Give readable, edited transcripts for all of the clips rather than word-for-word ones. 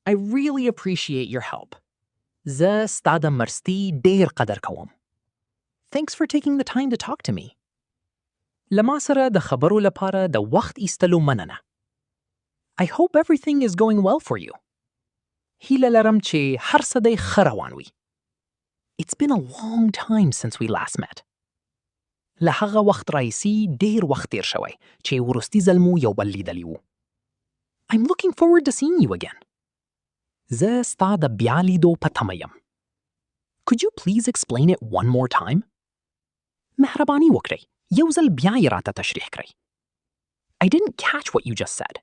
I really appreciate your help. زه ستا د مرستي ډیر قدر کوم. Thanks for taking the time to talk to me. لما سره د خبرو لپاره د وخت ایستلو مننه. I hope everything is going well for you. هیله لرم چې هر څه دی ښه روان وي. It's been a long time since we last met. له هغه وخت راهیسې ډیر وخت تیر شوی چې وروستي ځل مو یو بل لیدلی وو. I'm looking forward to seeing you again. زه ستا د بیا لیدو په تمه یم. Could you please explain it one more time? مهرباني وکړئ. یو ځل بیا یې راته تشریح کړئ. I didn't catch what you just said.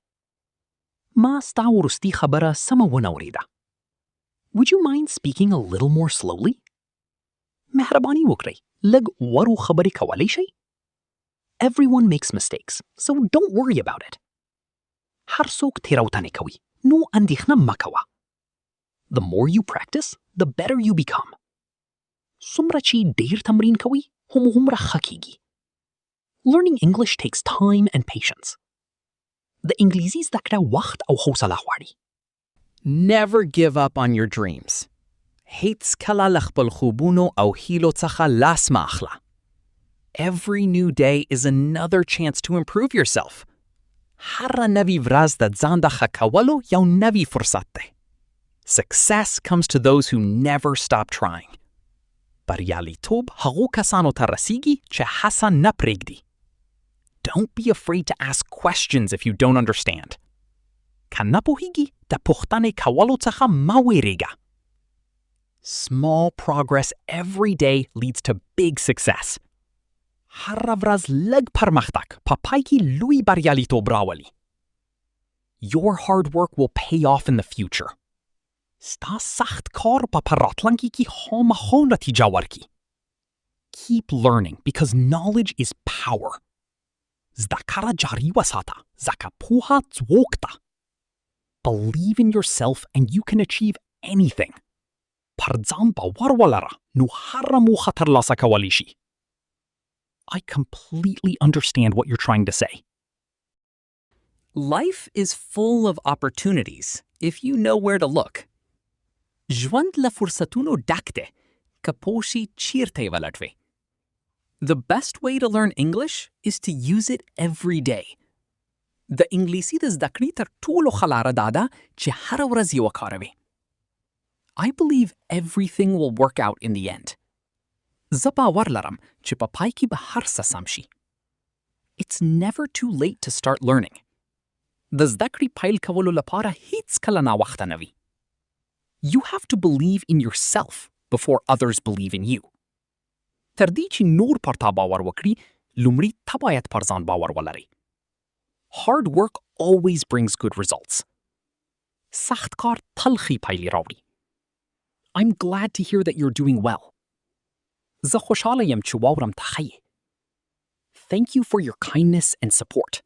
ما ستا وروستي خبره سمه ونه اورېده. Would you mind speaking a little more slowly? مهرباني وکړئ. لږ ورو خبرې کولی شئ؟ Everyone makes mistakes, so don't worry about it. هر څوک تېروتنې کوي، نو اندېښنه مه کوه. The more you practice, the better you become. څومره چې ډیر تمرین کوي، هومره ښه کیږي. Learning English takes time and patience. د انګلیسي زده کړه وخت او حوصله غواړي. Never give up on your dreams. هیڅ کله له خپل خوبونو او هیلو څخه لاس مه اخله. Every new day is another chance to improve yourself. هر نوی ورځ د ځان د ښه کولو یو نوی فرصت دی. Success comes to those who never stop trying. بریالیتوب هغو کسانو ته رسیږي چې هڅه نه پرېږدي. Don't be afraid to ask questions if you don't understand. که نه پوهیږي د پوښتنې کولو څخه مه وېرېږه. Small progress every day leads to big success. هر ورځ لږ پرمختګ په پای کې لوی بریالیتوب راولي. Your hard work will pay off in the future. ستا سخت کار په راتلونکي کې خامخا نتیجه ورکړي. Keep learning because knowledge is power. زده کړه جاري وساته ځکه پوهه ځواک ده. Believe in yourself and you can achieve anything. پر ځان باور ولره نو هر موخه ترلاسه کولی شي. I completely understand what you're trying to say. Life is full of opportunities if you know where to look. ژوند له فرصتونو ډک دی که پوه شي چیرته یې ولټوې. The best way to learn English is to use it every day. د انګلیسي د زده کړې تر ټولو ښه لاره دا ده چې هره ورځ یې وکاروې. I believe everything will work out in the end. زه باور لرم چې په پای کې به هر څه سم شي. It's never too late to start learning. د زده کړې پیل کولو لپاره هیڅ کله ناوخته نه وي. You have to believe in yourself before others believe in you. تر دې چې نور پر تا باور وکړي، لومړی ته باید پر ځان باور ولري. Hard work always brings good results. سخت کار تل ښې پایلې راوړي. I'm glad to hear that you're doing well. زه خوشحاله یم چې واورم ته ښه یې. Thank you for your kindness and support.